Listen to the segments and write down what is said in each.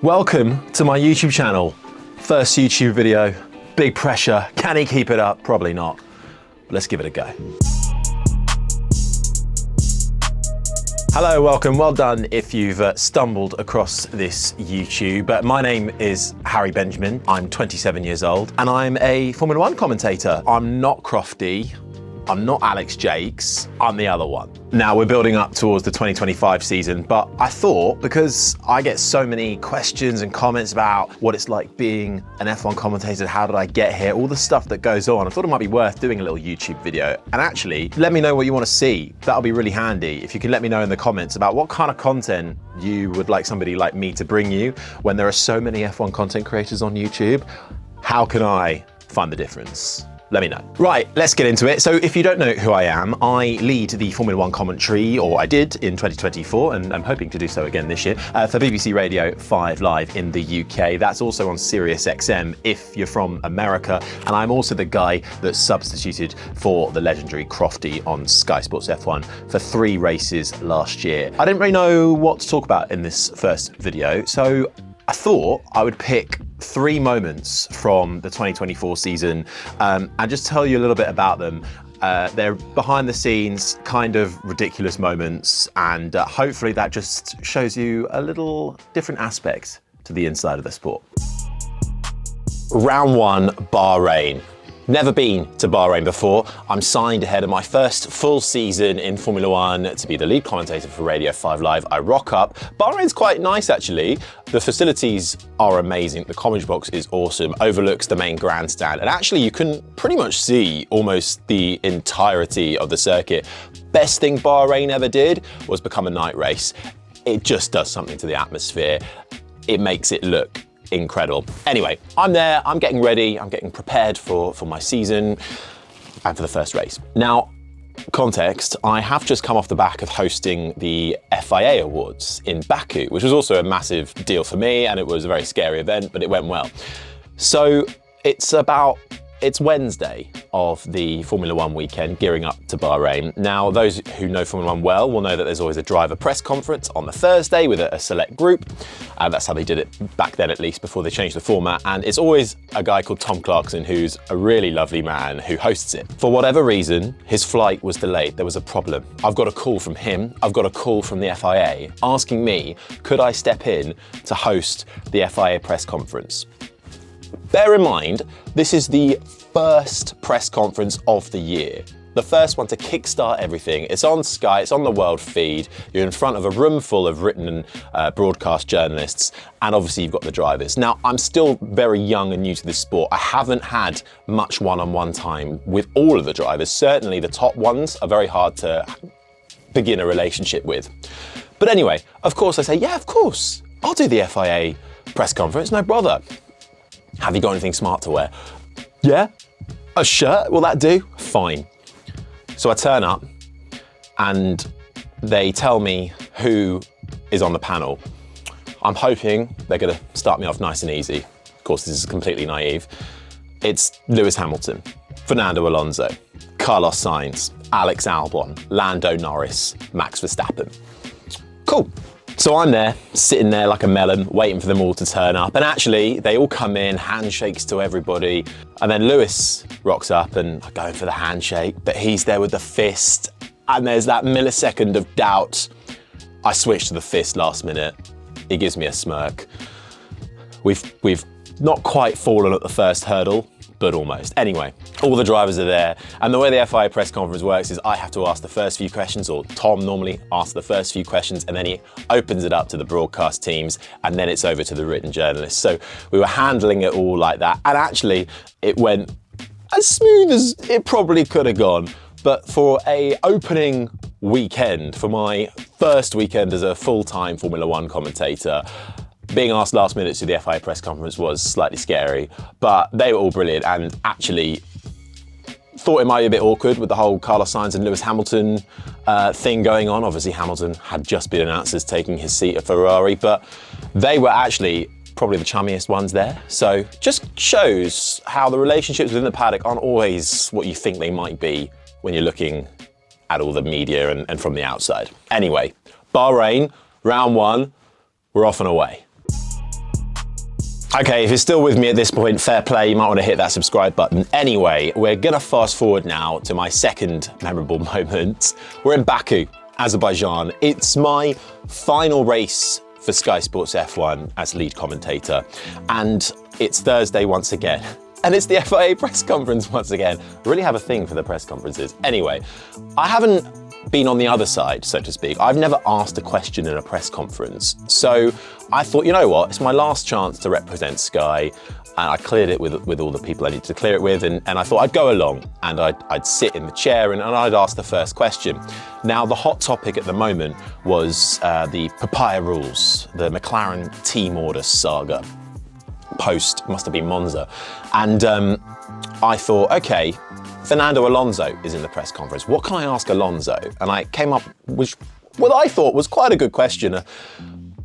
Welcome to my YouTube channel. First YouTube video, big pressure. Can he keep it up? Probably not. Let's give it a go. Hello, welcome, well done if you've stumbled across this YouTube. My name is Harry Benjamin, I'm 27 years old, and I'm a Formula One commentator. I'm not Crofty, I'm not Alex Jakes, I'm the other one. Now we're building up towards the 2025 season, but I thought, because I get so many questions and comments about what it's like being an F1 commentator, how did I get here, all the stuff that goes on, I thought it might be worth doing a little YouTube video. And actually, let me know what you want to see. That'll be really handy. If you can let me know in the comments about what kind of content you would like somebody like me to bring you when there are so many F1 content creators on YouTube. How can I find the difference? Let me know. Right, let's get into it. So if you don't know who I am, I lead the Formula One commentary, or I did in 2024, and I'm hoping to do so again this year, for BBC Radio 5 Live in the UK. That's also on Sirius XM if you're from America. And I'm also the guy that substituted for the legendary Crofty on Sky Sports F1 for 3 races last year. I didn't really know what to talk about in this first video, so I thought I would pick 3 moments from the 2024 season and just tell you a little bit about them. They're behind the scenes, kind of ridiculous moments, and hopefully that just shows you a little different aspect to the inside of the sport. Round 1, Bahrain. Never been to Bahrain before. I'm signed ahead of my first full season in Formula One to be the lead commentator for Radio 5 Live. I rock up. Bahrain's quite nice, actually. The facilities are amazing. The commentary box is awesome, overlooks the main grandstand. And actually, you can pretty much see almost the entirety of the circuit. Best thing Bahrain ever did was become a night race. It just does something to the atmosphere. It makes it look incredible. Anyway, I'm there, I'm getting ready, I'm getting prepared for my season and for the first race. Now, context, I have just come off the back of hosting the FIA Awards in Baku, which was also a massive deal for me, and it was a very scary event, but it went well. So it's Wednesday of the Formula One weekend, gearing up to Bahrain. Now, those who know Formula One well will know that there's always a driver press conference on the Thursday with a select group. That's how they did it back then, at least, before they changed the format. And it's always a guy called Tom Clarkson, who's a really lovely man, who hosts it. For whatever reason, his flight was delayed. There was a problem. I've got a call from him. I've got a call from the FIA asking me, could I step in to host the FIA press conference? Bear in mind, this is the first press conference of the year. The first one to kickstart everything. It's on Sky, it's on the world feed. You're in front of a room full of written and broadcast journalists, and obviously you've got the drivers. Now, I'm still very young and new to this sport. I haven't had much one-on-one time with all of the drivers. Certainly the top ones are very hard to begin a relationship with. But anyway, of course I say, yeah, of course, I'll do the FIA press conference, no bother. Have you got anything smart to wear? Yeah? A shirt? Will that do? Fine. So I turn up and they tell me who is on the panel. I'm hoping they're going to start me off nice and easy. Of course, this is completely naive. It's Lewis Hamilton, Fernando Alonso, Carlos Sainz, Alex Albon, Lando Norris, Max Verstappen. Cool. So I'm there, sitting there like a melon, waiting for them all to turn up. And actually, they all come in, handshakes to everybody. And then Lewis rocks up and I go in for the handshake, but he's there with the fist. And there's that millisecond of doubt. I switch to the fist last minute. He gives me a smirk. We've not quite fallen at the first hurdle, but almost. Anyway, all the drivers are there, and the way the FIA press conference works is I have to ask the first few questions, or Tom normally asks the first few questions, and then he opens it up to the broadcast teams, and then it's over to the written journalists. So we were handling it all like that, and actually it went as smooth as it probably could have gone. But for a opening weekend, for my first weekend as a full-time Formula One commentator, being asked last minute to the FIA press conference was slightly scary, but they were all brilliant, and actually thought it might be a bit awkward with the whole Carlos Sainz and Lewis Hamilton thing going on. Obviously Hamilton had just been announced as taking his seat at Ferrari, but they were actually probably the chummiest ones there. So just shows how the relationships within the paddock aren't always what you think they might be when you're looking at all the media and from the outside. Anyway, Bahrain, round 1, we're off and away. Okay, if you're still with me at this point, fair play, you might want to hit that subscribe button. Anyway, we're gonna fast forward now to my second memorable moment. We're in Baku, Azerbaijan. It's my final race for Sky Sports F1 as lead commentator. And it's Thursday once again. And it's the FIA press conference once again. I really have a thing for the press conferences. Anyway, I haven't been on the other side, so to speak. I've never asked a question in a press conference. So I thought, you know what, it's my last chance to represent Sky. And I cleared it with all the people I needed to clear it with. And I thought I'd go along and I'd sit in the chair and I'd ask the first question. Now, the hot topic at the moment was the papaya rules, the McLaren team order saga. Post, must have been Monza. And I thought, okay, Fernando Alonso is in the press conference. What can I ask Alonso? And I came up with what I thought was quite a good question,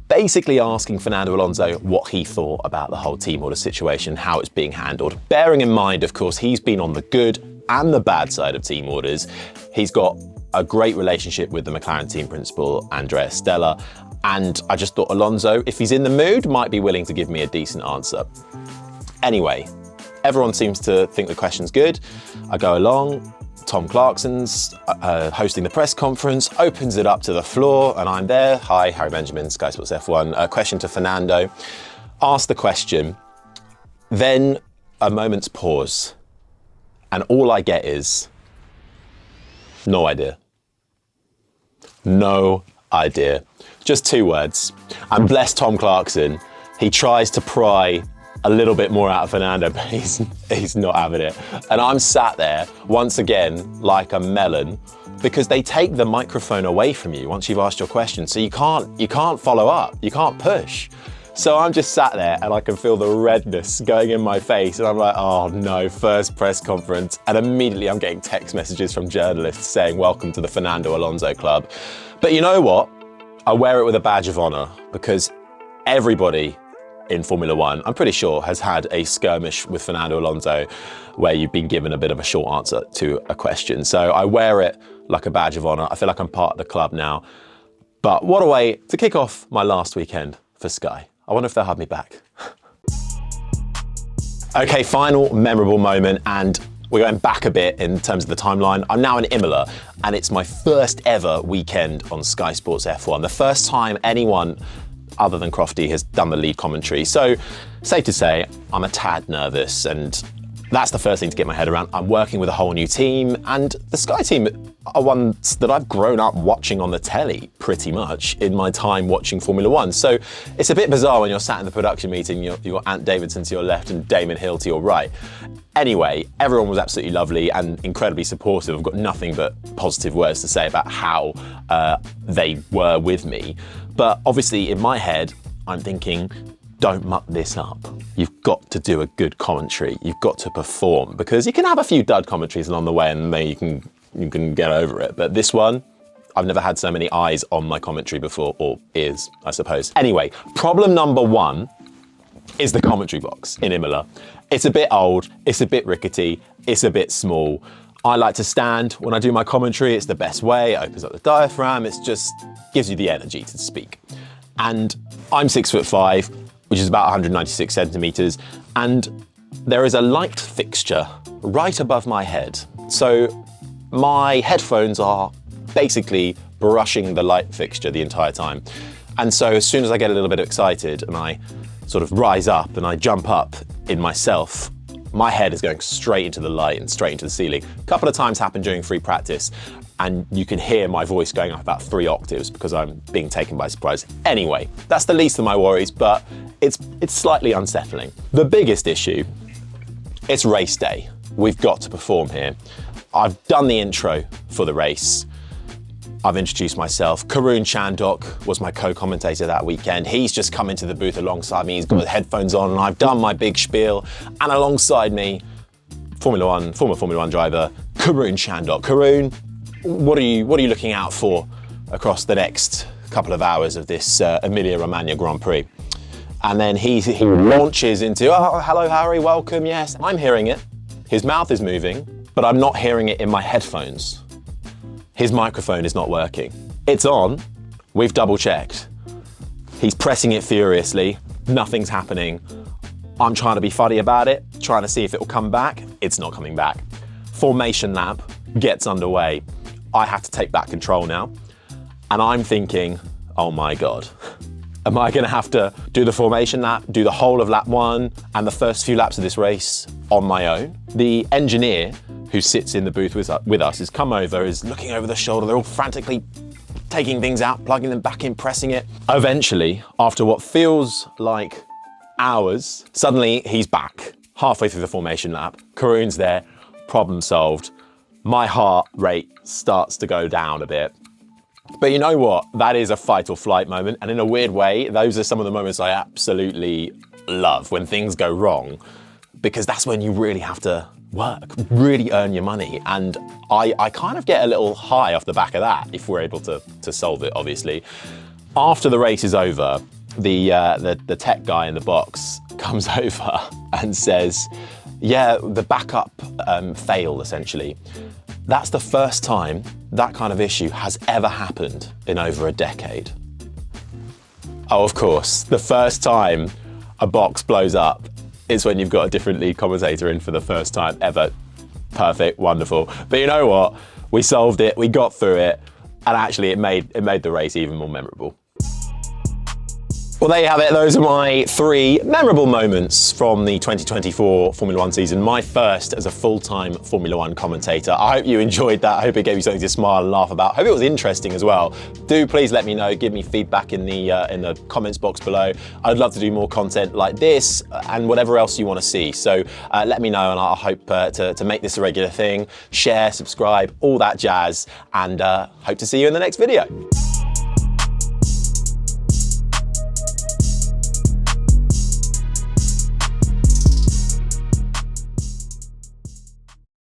basically asking Fernando Alonso what he thought about the whole team order situation, how it's being handled. Bearing in mind, of course, he's been on the good and the bad side of team orders. He's got a great relationship with the McLaren team principal, Andrea Stella. And I just thought Alonso, if he's in the mood, might be willing to give me a decent answer. Anyway, everyone seems to think the question's good. I go along, Tom Clarkson's hosting the press conference, opens it up to the floor, and I'm there. Hi, Harry Benjamin, Sky Sports F1. A question to Fernando. Ask the question, then a moment's pause, and all I get is, no idea. No idea. Just two words. And bless Tom Clarkson, he tries to pry a little bit more out of Fernando, but he's not having it. And I'm sat there, once again, like a melon, because they take the microphone away from you once you've asked your question. So you can't follow up, you can't push. So I'm just sat there and I can feel the redness going in my face. And I'm like, oh no, first press conference. And immediately I'm getting text messages from journalists saying, welcome to the Fernando Alonso Club. But you know what? I wear it with a badge of honor because everybody in Formula One, I'm pretty sure, has had a skirmish with Fernando Alonso where you've been given a bit of a short answer to a question. So I wear it like a badge of honor. I feel like I'm part of the club now. But what a way to kick off my last weekend for Sky. I wonder if they'll have me back. Okay, final memorable moment, and we're going back a bit in terms of the timeline. I'm now in Imola, and it's my first ever weekend on Sky Sports F1. The first time anyone other than Crofty has done the lead commentary. So, safe to say, I'm a tad nervous, and that's the first thing to get my head around. I'm working with a whole new team, and the Sky team are ones that I've grown up watching on the telly, pretty much, in my time watching Formula One. So it's a bit bizarre when you're sat in the production meeting, you've got Ant Davidson to your left and Damon Hill to your right. Anyway, everyone was absolutely lovely and incredibly supportive. I've got nothing but positive words to say about how they were with me. But obviously, in my head, I'm thinking, don't muck this up. You've got to do a good commentary. You've got to perform, because you can have a few dud commentaries along the way and then you can get over it. But this one, I've never had so many eyes on my commentary before, or ears, I suppose. Anyway, problem number one is the commentary box in Imola. It's a bit old, it's a bit rickety, it's a bit small. I like to stand when I do my commentary. It's the best way. It opens up the diaphragm. It just gives you the energy to speak. And I'm 6'5", which is about 196 centimeters. And there is a light fixture right above my head. So my headphones are basically brushing the light fixture the entire time. And so as soon as I get a little bit excited and I sort of rise up and I jump up in myself, my head is going straight into the light and straight into the ceiling. A couple of times happened during free practice, and you can hear my voice going up about 3 octaves because I'm being taken by surprise. Anyway, that's the least of my worries, but it's slightly unsettling. The biggest issue, it's race day. We've got to perform here. I've done the intro for the race. I've introduced myself. Karun Chandok was my co-commentator that weekend. He's just come into the booth alongside me. He's got the headphones on, and I've done my big spiel. And alongside me, former Formula One driver, Karun Chandok. Karun, what are you looking out for across the next couple of hours of this Emilia-Romagna Grand Prix? And then he launches into, oh, hello, Harry, welcome, yes. I'm hearing it. His mouth is moving, but I'm not hearing it in my headphones. His microphone is not working. It's on, we've double checked. He's pressing it furiously, nothing's happening. I'm trying to be funny about it, trying to see if it will come back. It's not coming back. Formation lap gets underway. I have to take back control now. And I'm thinking, oh my God, am I gonna have to do the formation lap, do the whole of lap 1 and the first few laps of this race on my own? The engineer who sits in the booth with us has come over, is looking over the shoulder. They're all frantically taking things out, plugging them back in, pressing it. Eventually, after what feels like hours, suddenly he's back, halfway through the formation lap. Karun's there, problem solved. My heart rate starts to go down a bit. But you know what? That is a fight or flight moment. And in a weird way, those are some of the moments I absolutely love, when things go wrong, because that's when you really have to work, really earn your money. And I kind of get a little high off the back of that, if we're able to solve it, obviously. After the race is over, the tech guy in the box comes over and says, yeah, the backup failed, essentially. That's the first time that kind of issue has ever happened in over a decade. Oh, of course, the first time a box blows up is when you've got a different lead commentator in for the first time ever. Perfect, wonderful. But you know what? We solved it, we got through it, and actually it made the race even more memorable. Well, there you have it. Those are my 3 memorable moments from the 2024 Formula 1 season. My first as a full-time Formula 1 commentator. I hope you enjoyed that. I hope it gave you something to smile and laugh about. I hope it was interesting as well. Do please let me know. Give me feedback in the comments box below. I'd love to do more content like this and whatever else you want to see. So let me know, and I hope to make this a regular thing. Share, subscribe, all that jazz, and hope to see you in the next video.